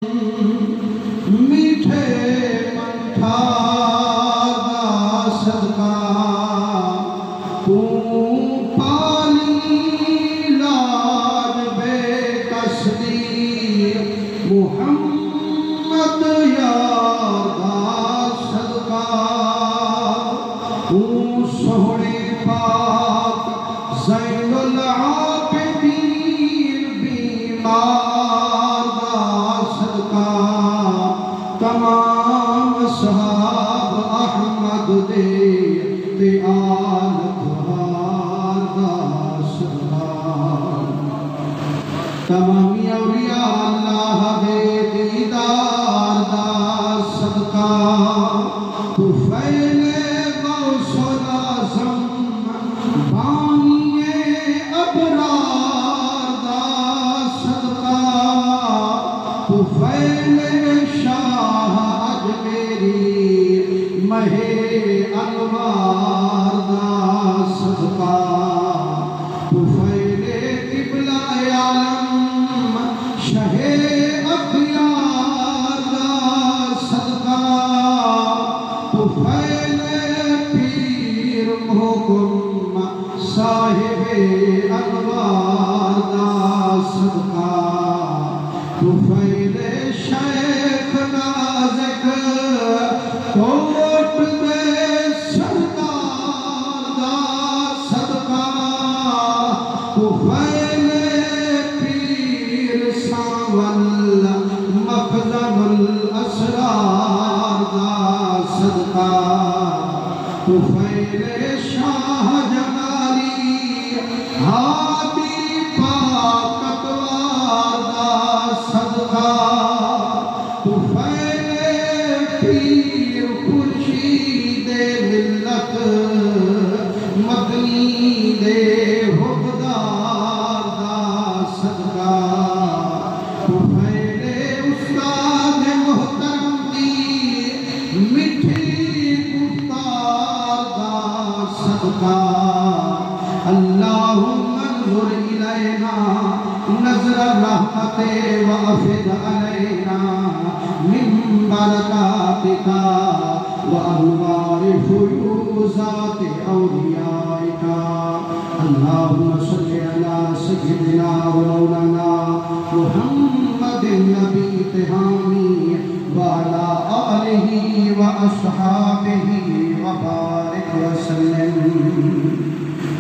میٹھے منٹھا دا صدقہ تو پالی لاج بے کسدی محمد یار دا صدقہ تو سونے پاک زین العابدین بیمار تمام صحاب احمد دے آلت دا صدقہ تمامی اولیاء اللہ دے دیدار دا صدقہ طفیل غوث العظم بانی ابرار دا صدقہ طفیل مہے انوار دا صدقہ طفیل قبلہ عالم شہ اخیار دا صدقہ طفیل پیر محکم صاحب انوار دا صدقہ طفیل شیخ نازک کوٹ دے سردار دا صدقہ طفیل پیر ساول مخزن الاسرار دا صدقہ طفیل شاہ جمالی ہادی پاکتوار دا صدقہ طفیل پیر خورشید ملت مدنی دے حقدار دا صدقہ طفیل استاد محترم دی مٹھی گفتار دا صدقہ اللہم انظر الینا نظر الرحمت وافد علینا من برکاتک وانوار فیوزات اولیائک اللہم صلی علی سیدنا و مولانا محمد نبی تہامی وعلا آلہ و اصحابہ وبارک وسلم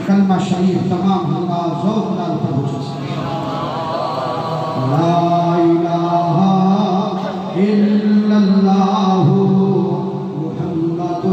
کلمہ شریف تمام اللہ ذوق نال پڑھو لا الہ الا اللہ محمد